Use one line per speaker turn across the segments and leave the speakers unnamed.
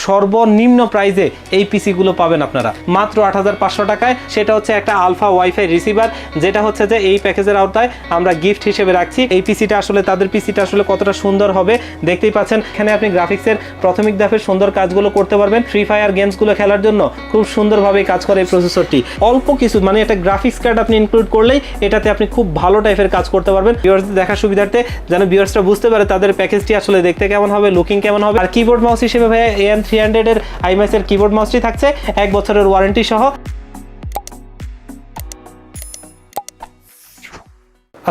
সর্বনিম্ন প্রাইজে এই পিসিগুলো পাবেন আপনারা মাত্র ৮৫০০ টাকায়। সেটা হচ্ছে একটা আলফা ওয়াইফাই রিসিভার, যেটা হচ্ছে যে এই প্যাকেজের আওতায় আমরা গিফট হিসেবে রাখছি। এই পিসিটা আসলে তাদের পিসিটা আসলে কতটা সুন্দর হবে দেখতেই পাচ্ছেন। এখানে আপনি গ্রাফিক্সের প্রাথমিক ধাপের সুন্দর কাজগুলো করতে পারবেন। ফ্রি ফায়ার গেমসগুলো খেলার জন্য খুব সুন্দরভাবে কাজ করে এই প্রসেসরটি। অল্প কিছু মানে একটা গ্রাফিক্স কার্ড আপনি ইনক্লুড করলেই এটাতে আপনি খুব ভালো টাইপের কাজ করতে পারবেন। ভিউয়ার্সদের দেখার সুবিধার্থে যেন ভিউয়ার্সরা বুঝতে পারে তাদের প্যাকেজটি আসলে দেখতে কেমন হবে, লুকিং কেমন হবে। আর কিবোর্ড মাউস হিসেবে ভাইয়া AM300 এর IMAX এর কিবোর্ড মাউসটি থাকছে 1 বছরের ওয়ারেন্টি সহ।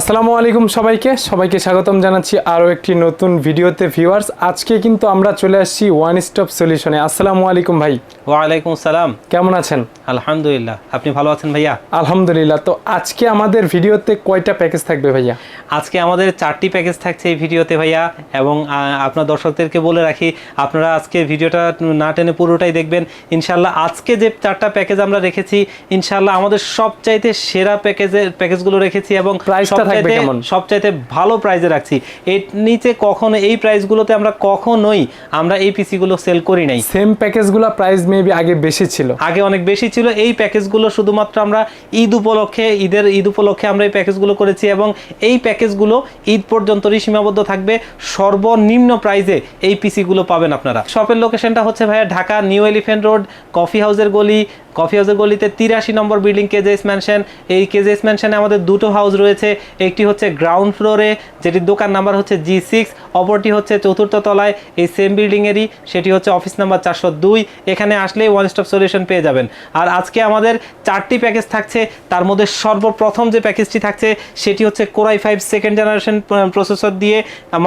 আসসালামু আলাইকুম সবাইকে স্বাগতম জানাচ্ছি আরও একটি নতুন ভিডিওতে। ভিউয়ার্স, আজকে কিন্তু আমরা চলে আসছি ওয়ান স্টপ সলিউশনে। আসসালামু আলাইকুম ভাই।
ওয়ালাইকুম আসসালাম।
কেমন আছেন?
আলহামদুলিল্লাহ, আপনি ভালো আছেন ভাইয়া?
আলহামদুলিল্লাহ। তো আজকে আমাদের ভিডিওতে কয়টা প্যাকেজ থাকবে ভাইয়া?
আজকে আমাদের 4টি প্যাকেজ থাকছে এই ভিডিওতে ভাইয়া, এবং আপনার দর্শকদেরকে বলে রাখি আপনারা আজকে ভিডিওটা না টেনে পুরোটাই দেখবেন ইনশাল্লাহ। আজকে যে 4টা প্যাকেজ আমরা রেখেছি ইনশাল্লাহ আমাদের সবচাইতে সেরা প্যাকেজগুলো রেখেছি, এবং সবচাইতে ভালো প্রাইজে রাখছি। এর নিচে কখনো এই প্রাইসগুলোতে আমরা কখনোই আমরা এই পিসিগুলো সেল করি নাই।
সেম প্যাকেজগুলো প্রাইস মেবি আগে বেশি ছিল,
আগে অনেক বেশি ছিল। এই প্যাকেজগুলো শুধুমাত্র আমরা ঈদ উপলক্ষে আমরা এই প্যাকেজগুলো করেছি, এবং এই প্যাকেজগুলো ঈদ পর্যন্তই সীমাবদ্ধ থাকবে। সর্বনিম্ন প্রাইজে এই পিসিগুলো পাবেন আপনারা। শপের লোকেশনটা হচ্ছে ভাইয়া Dhaka new elephant road, coffee হাউসের গলিতে 83 নম্বর বিল্ডিং কেজেএস ম্যানশন। এই কেজেএস ম্যানশনে আমাদের দুটো হাউস রয়েছে, একটি হচ্ছে গ্রাউন্ড ফ্লোরে যেটির দোকান নাম্বার হচ্ছে G6, অপরটি হচ্ছে 4র্থ তলায় এই সেম বিল্ডিংয়েরই, সেটি হচ্ছে অফিস নাম্বার 402। এখানে আসলেই ওয়ান স্টপ সলিউশন পেয়ে যাবেন। আর আজকে আমাদের 4টি প্যাকেজ থাকছে, তার মধ্যে সর্বপ্রথম যে প্যাকেজটি থাকছে সেটি হচ্ছে Core i5 second generation processor দিয়ে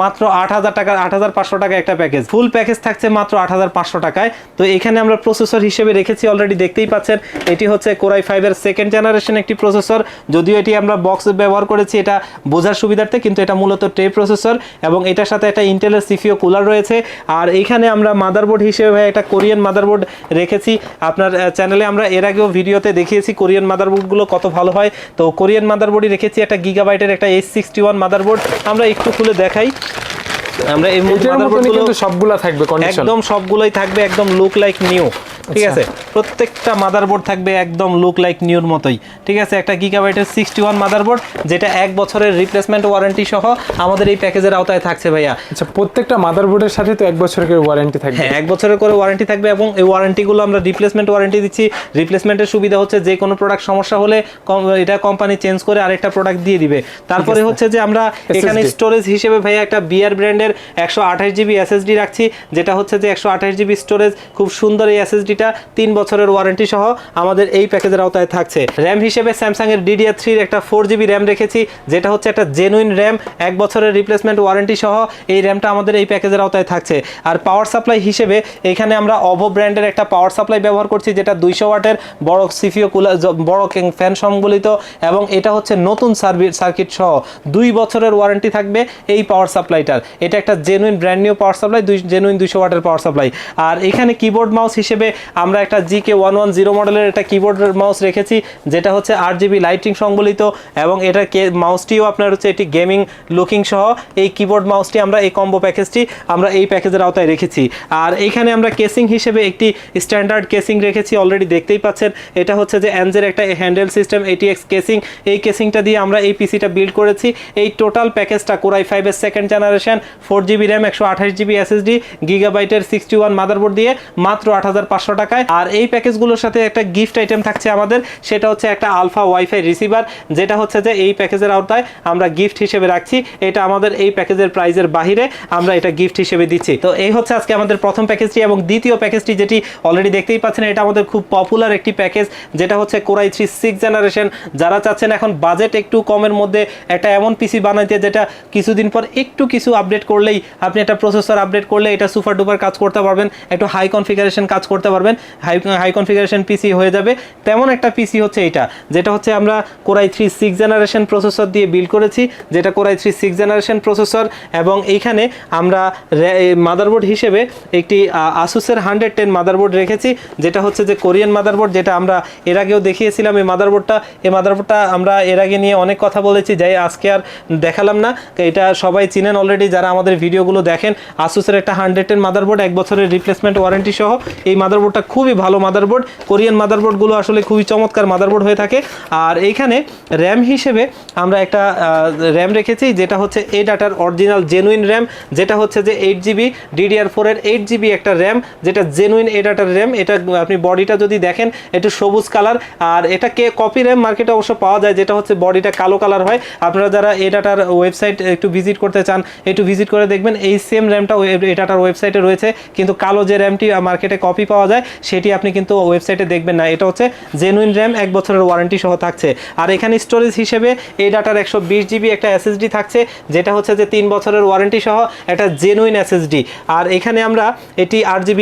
মাত্র ৮৫০০ টাকা একটা প্যাকেজ। ফুল প্যাকেজ থাকছে মাত্র ৮৫০০ টাকায়। তো এখানে আমরা প্রসেসর হিসেবে রেখেছি অলরেডি দেখতেই পাচ্ছেন, এটি হচ্ছে Core i5 এর সেকেন্ড জেনারেশন একটি প্রসেসর। যদিও এটি আমরা বক্স ব্যবহার করেছি এটা বোঝার সুবিধার্থে, কিন্তু এটা মূলত ট্রে প্রসেসর, এবং এটার সাথে একটা ইন্টেলের সিপিইউ কুলার রয়েছে। আর এখানে আমরা মাদারবোর্ড হিসেবে একটা কোরিয়ান মাদারবোর্ড রেখেছি। আপনার চ্যানেলে আমরা এর আগেও ভিডিওতে দেখিয়েছি কোরিয়ান মাদারবোর্ডগুলো কত ভালো হয়। তো কোরিয়ান মাদারবোর্ডই রেখেছি, একটা গিগাবাইটের একটা H61 মাদারবোর্ড। আমরা একটু খুলে দেখাই। আমরা এই মাদারবোর্ডগুলো
সবগুলা থাকবে কন্ডিশন,
একদম সবগুলোই থাকবে একদম লুক লাইক নিউ। ঠিক আছে, প্রত্যেকটা মাদারবোর্ড থাকবে একদম লুক লাইক নিউর মতোই। ঠিক আছে, একটা গিগাবাইটের 61 মাদারবোর্ড, যেটা 1 বছরের রিপ্লেসমেন্ট ওয়ারেন্টি সহ আমাদের এই প্যাকেজের আওতায় থাকছে ভাইয়া।
আচ্ছা, প্রত্যেকটা মাদারবোর্ডের সাথে তো 1 বছরের করে ওয়ারেন্টি থাকবে?
হ্যাঁ, 1 বছরের করে ওয়ারেন্টি থাকবে, এবং এই ওয়ারেন্টিগুলো আমরা রিপ্লেসমেন্ট ওয়ারেন্টি দিচ্ছি। রিপ্লেসমেন্টের সুবিধা হচ্ছে যে কোনো প্রোডাক্ট সমস্যা হলে এটা কোম্পানি চেঞ্জ করে আরেকটা প্রোডাক্ট দিয়ে দিবে। তারপরে হচ্ছে যে আমরা এখানে স্টোরেজ হিসেবে ভাইয়া একটা বিআর ব্র্যান্ডের 128 জিবি SSD রাখছি, যেটা হচ্ছে যে 128 জিবি স্টোরেজ। খুব সুন্দর এই SSDটা 3 বছরের ওয়ারেন্টি সহ আমাদের এই প্যাকেজের আওতায় থাকছে। র্যাম হিসেবে স্যামসাং এর DDR3 এর একটা 4 জিবি র্যাম রেখেছি, যেটা হচ্ছে একটা জেনুইন র্যাম, 1 বছরের রিপ্লেসমেন্ট ওয়ারেন্টি সহ এই র্যামটা আমাদের এই প্যাকেজের আওতায় থাকছে। আর পাওয়ার সাপ্লাই হিসেবে এখানে আমরা অভো ব্র্যান্ডের একটা পাওয়ার সাপ্লাই ব্যবহার করছি, যেটা 200 ওয়াটের বড় সিপিইউ কুলার, বড় ফ্যান সম্বলিত, এবং এটা হচ্ছে নতুন সার্কিট সহ 2 বছরের ওয়ারেন্টি থাকবে এই পাওয়ার সাপ্লাইটার। এটা একটা genuine brand new power supply, genuine 200 ওয়াটের পাওয়ার সাপ্লাই। আর এখানে কিবোর্ড মাউস হিসেবে আমরা একটা GK110 মডেলের একটা কিবোর্ড মাউস রেখেছি, যেটা হচ্ছে 8 জিবি লাইটিং সংবলিত, এবং এটা মাউসটিও আপনার হচ্ছে এটি গেমিং লুকিং সহ এই কিবোর্ড মাউসটি আমরা এই কম্বো প্যাকেজটি আমরা এই প্যাকেজের আওতায় রেখেছি। আর এইখানে আমরা কেসিং হিসেবে একটি স্ট্যান্ডার্ড কেসিং রেখেছি, অলরেডি দেখতেই পাচ্ছেন। এটা হচ্ছে যে এনজের একটা হ্যান্ডেল সিস্টেম ATX কেসিং। এই কেসিংটা দিয়ে আমরা এই পিসিটা বিল্ড করেছি। এই টোটাল প্যাকেজটা Core i5 এর second generation 4 GB RAM 128 GB SSD গিগাবাইটের 61 motherboard দিয়ে মাত্র ৮৫০০ টাকায়। আর এই প্যাকেজগুলোর সাথে একটা গিফট আইটেম থাকছে আমাদের, সেটা হচ্ছে একটা আলফা ওয়াইফাই রিসিভার, যেটা হচ্ছে যে এই প্যাকেজের আওতায় আমরা গিফট হিসেবে রাখছি। এটা আমাদের এই প্যাকেজের প্রাইজের বাহিরে আমরা এটা গিফট হিসেবে দিচ্ছি। তো এই হচ্ছে আজকে আমাদের প্রথম প্যাকেজটি, এবং দ্বিতীয় প্যাকেজটি যেটি অলরেডি দেখতেই পাচ্ছেন, এটা আমাদের খুব পপুলার একটি প্যাকেজ, যেটা হচ্ছে Core i3 6th জেনারেশন। যারা চাচ্ছেন এখন বাজেট একটু কমের মধ্যে একটা এমন পিসি বানাইতে যেটা কিছুদিন পর একটু কিছু আপডেট করলেই আপনি একটা প্রসেসর আপডেট করলে এটা সুপার ডুপার কাজ করতে পারবেন, একটু হাই কনফিগারেশন কাজ করতে পারবেন, পারবেন, হাই কনফিগারেশন পিসি হয়ে যাবে। তেমন একটা পিসি হচ্ছে এটা, যেটা হচ্ছে আমরা কোরাই 3 6 জেনারেশন প্রসেসর দিয়ে বিল্ড করেছি, যেটা কোরাই 3 6 জেনারেশন প্রসেসর। এবং এইখানে আমরা মাদারবোর্ড হিসেবে একটি আসুসের 110 মাদারবোর্ড রেখেছি, যেটা হচ্ছে যে কোরিয়ান মাদারবোর্ড, যেটা আমরা এর আগেও দেখিয়েছিলাম। এই মাদারবোর্ডটা আমরা এর আগে নিয়ে অনেক কথা বলেছি, যাই আজকে আর দেখালাম না। এটা সবাই চিনেন অলরেডি যারা আমাদের ভিডিওগুলো দেখেন। আসুসের একটা 110 মাদারবোর্ড, 1 বছরের রিপ্লেসমেন্ট ওয়ারেন্টি সহ। এই মাদারবোর্ডটা খুবই ভালো মাদারবোর্ড। কোরিয়ান মাদারবোর্ডগুলো আসলে খুবই চমৎকার মাদারবোর্ড হয়ে থাকে। আর এইখানে র্যাম হিসেবে আমরা একটা র্যাম রেখেছি, যেটা হচ্ছে এডাটার অরিজিনাল জেনুইন র্যাম, যেটা হচ্ছে যে 8GB DDR4 এর 8GB একটা র্যাম, যেটা জেনুইন এডাটার র্যাম। এটা আপনি বডিটা যদি দেখেন একটু সবুজ কালার, আর এটা কপি র্যাম মার্কেটে অবশ্য পাওয়া যায়, যেটা হচ্ছে বডিটা কালো কালার হয়। আপনারা যারা এডাটার ওয়েবসাইট একটু ভিজিট করতে চান, একটু ভিজিট করে দেখবেন এই সেম র্যামটা এডাটার ওয়েবসাইটে রয়েছে, কিন্তু কালো যে র্যামটি মার্কেটে কপি পাওয়া যায় সেটি আপনি কিন্তু ওয়েবসাইটে দেখবেন না। এটা হচ্ছে জেনুইন র্যাম, 1 বছরের ওয়ারেন্টি সহ থাকছে। আর এখানে স্টোরেজ হিসেবে এডাটার 120GB একটা SSD থাকছে, যেটা হচ্ছে যে 3 বছরের ওয়ারেন্টি সহ একটা জেনুইন SSD। আর এখানে আমরা এটি 8GB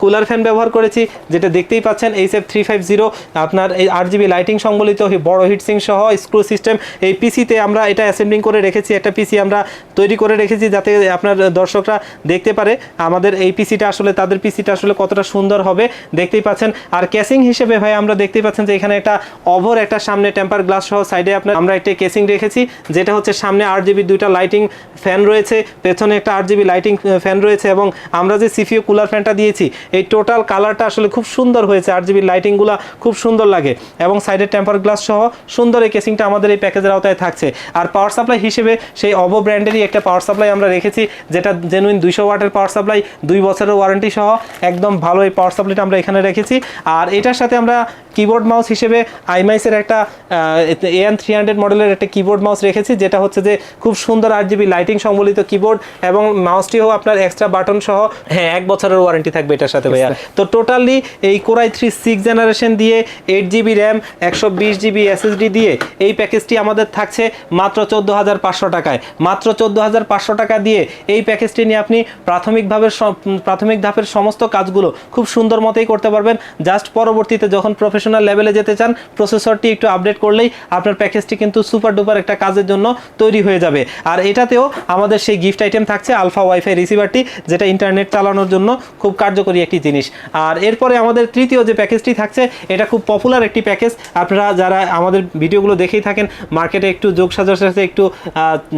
কুলার ফ্যান ব্যবহার করেছি, যেটা দেখতেই পাচ্ছেন HF350। আপনার এই 8GB লাইটিং সম্বলিত বড় হিটসিং সহ স্ক্রু সিস্টেম। এই পিসিতে আমরা এটা অ্যাসেম্বলিং করে রেখেছি, একটা পিসি আমরা তৈরি করে রেখেছি যাতে আপনার দর্শকরা দেখতে পারে আমাদের এই পিসিটা আসলে, তাদের পিসিটা আসলে কতটা সুন্দর হবে দেখতেই পাচ্ছেন। আর কেসিং হিসেবে ভাই আমরা দেখতেই পাচ্ছেন যে এখানে একটা ওভার একটা সামনে টেম্পার গ্লাস সহ সাইডে আমরা একটা কেসিং রেখেছি, যেটা হচ্ছে সামনে 8GB দুইটা লাইটিং ফ্যান রয়েছে, পেছনে একটা 8GB লাইটিং ফ্যান রয়েছে। এবং আমরা যে সিপিইউ কুলার ফ্যানটা দিয়েছি, এই টোটাল কালারটা আসলে খুব সুন্দর হয়েছে, 8GB লাইটিংগুলো খুব সুন্দর লাগে। এবং সাইডে টেম্পার গ্লাস সহ সুন্দর এই কেসিংটা আমাদের এই প্যাকেজের আওতায় থাকছে। আর পাওয়ার সাপ্লাই হিসেবে সেই অভো ব্র্যান্ডেরই একটা পাওয়ার সাপ্লাই আমরা রেখেছি, যেটা জেনুইন 200 ওয়াটের পাওয়ার সাপ্লাই, 2 বছরের ওয়ারেন্টি সহ একদম ভালো এই পাওয়ার সাপ্লাইটা আমরা এখানে রেখেছি। আর এটার সাথে আমরা কিবোর্ড মাউস হিসেবে আইমাইসের একটা AN300 মডেলের একটা কিবোর্ড মাউস রেখেছি, যেটা হচ্ছে যে খুব সুন্দর 8GB লাইটিং সম্বলিত কিবোর্ড। এবং মাউসটিও আপনার এক্সট্রা বাটন সহ, হ্যাঁ 1 বছরের ওয়ারেন্টি থাকবে এটার সাথে ভাইয়া। তো টোটালি এই কোরাই 3 6 জেনারেশন দিয়ে 8GB র্যাম 120GB SSD দিয়ে এই প্যাকেজটি আমাদের থাকছে মাত্র 14,500 টাকায়। মাত্র 14,500 টাকা দিয়ে এই প্যাকেজটি নিয়ে আপনি প্রাথমিক ধাপের সমস্ত কাজগুলো খুব সুন্দর মতোই করতে পারবেন। জাস্ট পরবর্তীতে যখন প্রফেশনাল লেভেলে যেতে চান, প্রসেসরটি একটু আপডেট করলেই আপনার প্যাকেজটি কিন্তু সুপার ডুপার একটা কাজের জন্য তৈরি হয়ে যাবে। আর এটাতেও আমাদের সেই গিফট আইটেম থাকছে আলফা ওয়াইফাই রিসিভারটি, যেটা ইন্টারনেট চালানোর জন্য খুব কার্যকরী একটি জিনিস। আর এরপরে আমাদের তৃতীয় যে প্যাকেজটি থাকছে, এটা খুব পপুলার একটি প্যাকেজ। আপনারা যারা আমাদের ভিডিওগুলো দেখেই থাকেন, মার্কেটে একটু যোগসাজশের সাথে একটু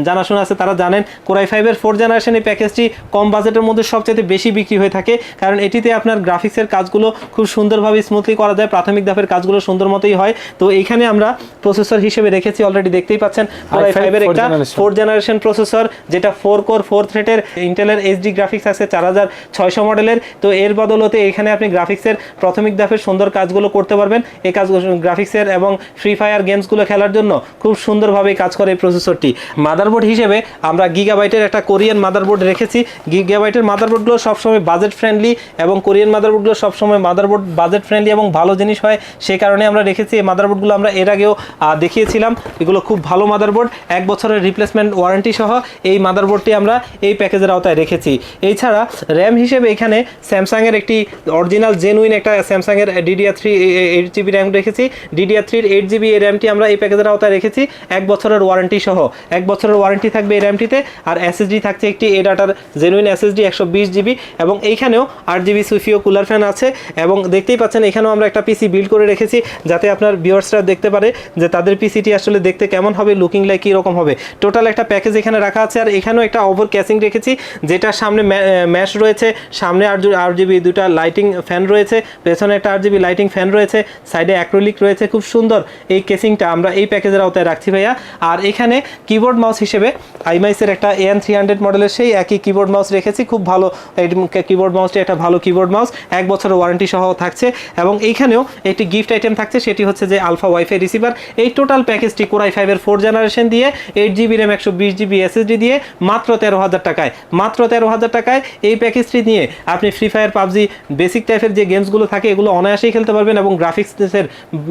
জানাশোনা আছে, তারা জানেন কোরাই 5-এর 4 জেনারেশন এই প্যাকেজটি কম বাজেটের মধ্যে সবচেয়ে বেশি বিক্রি হয়ে থাকে, কারণ এটিতে আপনার গ্রাফিক্সের কাজগুলো খুব সুন্দরভাবে স্মুথলি করা যায়, প্রাথমিক ধাপের কাজগুলো সুন্দর মতোই হয়। তো এইখানে আমরা প্রসেসর হিসেবে রেখেছি, অলরেডি দেখতেই পাচ্ছেন কোরাই 5-এর একটা 4 জেনারেশন প্রসেসর, যেটা 4 কোর 4 থ্রেডের ইন্টেলের HD গ্রাফিক্স আছে 4600 মডেলের। তো এর বদলতে এখানে আপনি গ্রাফিক্সের প্রাথমিক ধাপের সুন্দর কাজগুলো করতে পারবেন। এই কাজগুলো গ্রাফিক্সের এবং ফ্রি ফায়ার গেমসগুলো খেলার জন্য খুব সুন্দরভাবে কাজ করে এই প্রসেসরটি। মাদারবোর্ড হিসেবে আমরা গিগাবাইটের একটা কোরিয়ান মাদারবোর্ড রেখেছি। গিগাবাইটের মাদারবোর্ডগুলো সবসময় বাজেট ফ্রেন্ডলি, এবং কোরিয়ান মাদারবোর্ডগুলো সবসময় বাজেট ফ্রেন্ডলি এবং ভালো জিনিস হয়, সেই কারণে আমরা রেখেছি। এই মাদারবোর্ডগুলো আমরা এর আগেও দেখিয়েছিলাম, এগুলো খুব ভালো মাদারবোর্ড, 1 বছরের রিপ্লেসমেন্ট ওয়ারেন্টি সহ এই মাদারবোর্ডটি আমরা এই প্যাকেজের আওতায় রেখেছি। এছাড়া র্যাম হিসেবে এখানে স্যামসাংয়ের একটি অরিজিনাল জেনুইন একটা স্যামসাংয়ের DDR3 8GB র্যাম রেখেছি। DDR3 8GB এই র্যামটি আমরা এই প্যাকেজের আওতায় রেখেছি, 1 বছরের ওয়ারেন্টি সহ। 1 বছরের ওয়ারেন্টি থাকবে এই র্যামটিতে। আর SSD থাকছে একটি এডাটার জেনুইন SSD 120GB, এবং এইখানেও 8GB সুফিও কুলার ফ্যান আছে। এবং দেখতেই পাচ্ছেন এখানেও আমরা একটা পিসি বিল্ড করে রেখেছি, যাতে আপনার ভিউয়ার্সরা দেখতে পারে যে তাদের পিসিটি আসলে দেখতে কেমন হবে, লুকিং লাইক কীরকম হবে। টোটাল একটা প্যাকেজ এখানে রাখা আছে। আর এখানেও একটা ওভার ক্যাসিং রেখেছি, যেটা সামনে ম্যাশ রয়েছে, সামনে 8GB দুটা লাইটিং ফ্যান রয়েছে, পেছনে একটা 8GB লাইটিং ফ্যান রয়েছে, সাইডে অ্যাক্রিলিক রয়েছে। খুব সুন্দর এই কেসিংটা আমরা এই প্যাকেজের আওতায় রাখছি ভাইয়া। আর এখানে কিবোর্ড মাউস হিসেবে আইমাইসের একটা AN300 মডেলের সেই একই কিবোর্ড মাউস রেখেছি, খুব ভালো এই কিবোর্ড মাউসটি একটা ভালো কিবোর্ড মাউস, 1 বছরের ওয়ারেন্টি সহ থাকছে। এবং এইখানেও একটি গিফট আইটেম থাকছে, সেটি হচ্ছে যে আলফা ওয়াইফাই রিসিভার। এই টোটাল প্যাকেজটি কোরাই 5-এর 4 জেনারেশন দিয়ে 8GB র্যাম 120GB SSD দিয়ে মাত্র 13,000 টাকায়, মাত্র 13,000 টাকায় এই প্যাকেজটি নিয়ে আপনি ফ্রি ফায়ার, পাবজি, বেসিক টাইপের যে গেমসগুলো থাকে এগুলো অনায়াসেই খেলতে পারবেন, এবং গ্রাফিক্সের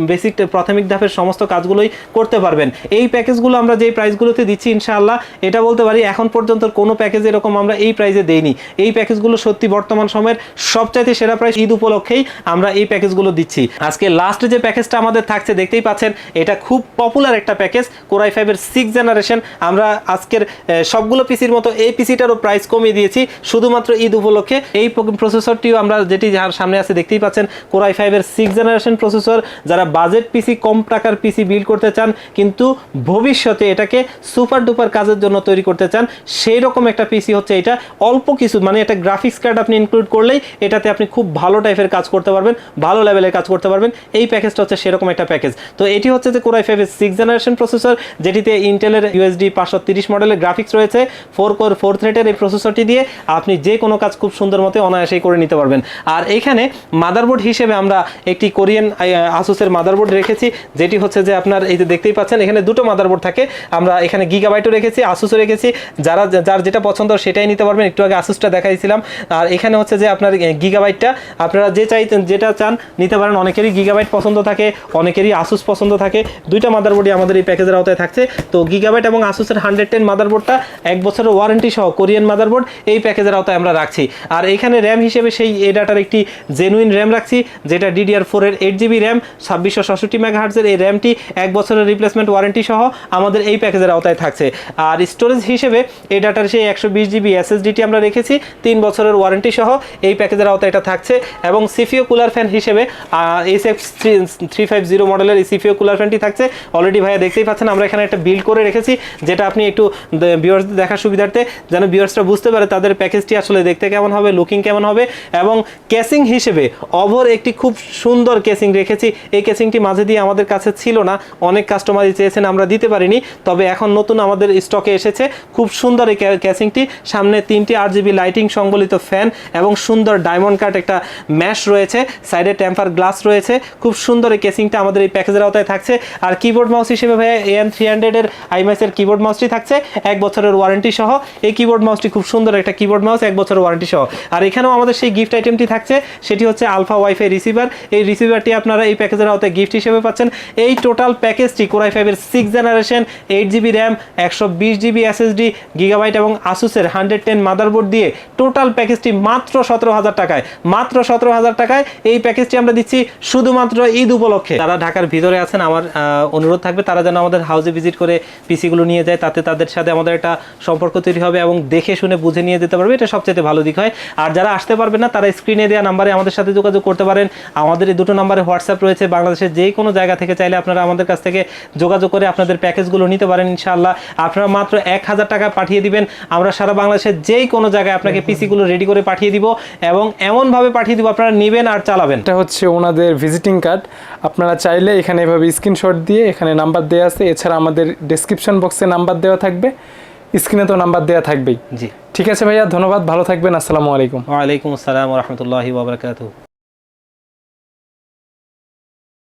বেসিক প্রাথমিক ধাপের সমস্ত কাজগুলোই করতে পারবেন। এই প্যাকেজগুলো আমরা যেই প্রাইসগুলোতে দিচ্ছি, ইনশাআল্লাহ এটা বলতে পারি এখন পর্যন্ত কোনো প্যাকেজ এরকম আমরা এই প্রাইসে দেইনি। এই প্যাকেজগুলো সত্যি বর্তমান সময়ের সবচাইতে সেরা সেরা প্রাইস ঈদ উপলক্ষেই আমরা এই প্যাকেজগুলো দিচ্ছি। আজকে লাস্ট যে প্যাকেজটা আমাদের থাকছে দেখতেই পাচ্ছেন, এটা খুব পপুলার একটা প্যাকেজ, Core i5 এর 6th জেনারেশন। আমরা আজকের সবগুলো পিসির মতো এই পিসিটারও প্রাইস কমিয়ে দিয়েছি শুধুমাত্র ঈদ উপলক্ষে। এই প্রসেসরটিও আমরা যেটি যার সামনে আছে দেখতেই পাচ্ছেন, Core i5 এর 6th জেনারেশন প্রসেসর। যারা বাজেট পিসি, কম টাকার পিসি বিল্ড করতে চান কিন্তু ভবিষ্যতে এটাকে সুপার ডুপার কাজের জন্য তৈরি করতে চান, সেই রকম একটা পিসি হচ্ছে এটা। অল্প কিছু মানে এটা গ্রাফিক্স কার্ড আপনি ইনক্লুড করলেই এটাতে আপনি খুব ভালো টাইপের কাজ করতে পারবেন, ভালো লেভেলের কাজ করতে পারবেন। এই প্যাকেজটা হচ্ছে সেরকম একটা প্যাকেজ। তো এটি হচ্ছে যে Core i5 এর 6th জেনারেশন প্রসেসর, যেটিতে ইন্টেলের USD 530 মডেলের গ্রাফিক্স রয়েছে। 4 কোর 4 থ্রেডের এই প্রসেসরটি দিয়ে আপনি যে কোনো কাজ খুব সুন্দর মতো অনায়াসেই করে নিতে পারবেন। আর এইখানে মাদারবোর্ড হিসেবে আমরা একটি কোরিয়ান আসুসের মাদারবোর্ড রেখেছি, যেটি হচ্ছে যে আপনার এই যে দেখতেই পাচ্ছেন এখানে দুটো মাদারবোর্ড থাকে। আমরা এখানে গিগাবাইটও রেখেছি, আসুসও রেখেছি। যার যেটা পছন্দ সেটাই নিতে পারবেন। একটু আগে আসুসটা দেখাইছিলাম। আর এখানে হচ্ছে যে আপনার গিগাবাইটটা আপনারা যেটা চান নিতে পারেন। অনেকেরই গিগাবাইট পছন্দ থাকে, অনেকেরই আসুস পছন্দ থাকে। দুইটা মাদারবোর্ডই আমাদের এই প্যাকেজের আওতায় থাকছে। তো গিগাবাইট এবং আসুসের 110 মাদারবোর্ডটা 1 বছরের ওয়ারেন্টি সহ কোরিয়ান মাদারবোর্ড এই প্যাকেজের আওতায় আমরা রাখছি। আর এইখানে র্যাম হিসেবে সেই এডাটার একটি জেনুইন র্যাম রাখছি, যেটা DDR4 এর 8GB র্যাম, 2666 মেগাহার্টজের এই র্যামটি 1 বছরের রিপ্লেসমেন্ট ওয়ারেন্টি সহ আমাদের এই প্যাকেজের আওতায় থাকছে। আর স্টোরেজ হিসেবে এই ডাটার সেই 120GB SSDটি আমরা রেখেছি 3 বছরের ওয়ারেন্টি সহ এই প্যাকেজের আওতায় এটা থাকছে। এবং সিপিইউ কুলার ফ্যান হিসেবে SF350 মডেলের এই সিপিইউ কুলার ফ্যানটি থাকছে। অলরেডি ভাইয়া দেখতেই পাচ্ছেন আমরা এখানে একটা বিল্ড করে রেখেছি, যেটা আপনি একটু ভিউয়ার্সদের দেখার সুবিধার্থে যেন ভিউয়ার্সরা বুঝতে পারে তাদের প্যাকেজটি আসলে দেখতে কেমন হবে, লুকিং কেমন হবে। এবং কেসিং হিসেবে অভর একটি খুব সুন্দর কেসিং রেখেছি। এই কেসিংটি মাঝে দিয়ে আমাদের কাছে ছিল না, অনেক কাস্টমারই চেয়েছেন, আমরা দিতে পারিনি। তবে এখন নতুন আমাদের স্টকে এসেছে খুব সুন্দর এই ক্যাসিংটি। সামনে 3টি RGB লাইটিং সংবলিত ফ্যান এবং সুন্দর ডায়মন্ড কাট একটা ম্যাশ রয়েছে, সাইডে টেম্পার গ্লাস রয়েছে। খুব সুন্দর এই কেসিংটা আমাদের এই প্যাকেজের আওতায় থাকছে। আর কিবোর্ড মাউস হিসেবে ভাইয়া AM300 এর IMAX এর কিবোর্ড মাউসটি থাকছে 1 বছরের ওয়ারেন্টি সহ। এই কিবোর্ড মাউসটি খুব সুন্দর একটা কিবোর্ড মাউস, 1 বছরের ওয়ারেন্টি সহ। আর এখানেও আমাদের সেই গিফট আইটেমটি থাকছে, সেটি হচ্ছে আলফা ওয়াইফাই রিসিভার। এই রিসিভারটি আপনারা এই প্যাকেজের আওতায় গিফট হিসেবে পাচ্ছেন। এই টোটাল প্যাকেজটি Core i5 এর 6th generation, 8GB RAM, 120GB SSD, gigabyte এবং আসুসের 110 মাদারবোর্ড দিয়ে টোটাল প্যাকেজটি মাত্র 17,000 টাকায়, মাত্র 17,000 টাকায় এই প্যাকেজটি আমরা দিচ্ছি শুধুমাত্র ঈদ উপলক্ষে। যারা ঢাকার ভিতরে আছেন আমার অনুরোধ থাকবে তারা যেন আমাদের হাউসে ভিজিট করে পিসিগুলো নিয়ে যায়, তাতে তাদের সাথে আমাদের একটা সম্পর্ক তৈরি হবে এবং দেখে শুনে বুঝে নিয়ে যেতে পারবে, এটা সবচেয়ে ভালো দিক হয়। আর যারা আসতে পারবেন না তারা স্ক্রিনে দেওয়া নাম্বারে আমাদের সাথে যোগাযোগ করতে পারেন। আমাদের এই দুটো নাম্বারে হোয়াটসঅ্যাপ রয়েছে, বাংলাদেশের যে কোনো জায়গা থেকে চাইলে আপনারা আমাদের কাছ থেকে যোগাযোগ করে আপনাদের প্যাকেজগুলো নিতে পারেন ইনশাআল্লাহ। আপনারা মাত্র 1000 টাকা পাঠিয়ে দিবেন, আমরা সারা বাংলাদেশের যেই কোনো জায়গায় আপনাকে পিসিগুলো রেডি করে পাঠিয়ে দিব এবং এমনভাবে পাঠিয়ে দিব আপনারা নেবেন আর চালাবেন।
এটা হচ্ছে ওনাদের ভিজিটিং কার্ড। আপনারা চাইলে এখানে এভাবে স্ক্রিনশট দিয়ে এখানে নাম্বার দেওয়া আছে, এছাড়া আমাদের ডেসক্রিপশন বক্সে নাম্বার দেওয়া থাকবে, স্ক্রিনে তো নাম্বার দেওয়া থাকবেই।
জি
ঠিক আছে ভাইয়া, ধন্যবাদ, ভালো থাকবেন, আসসালামু আলাইকুম।
ওয়া আলাইকুম আসসালাম ওয়া রাহমাতুল্লাহি ওয়া বারাকাতুহু।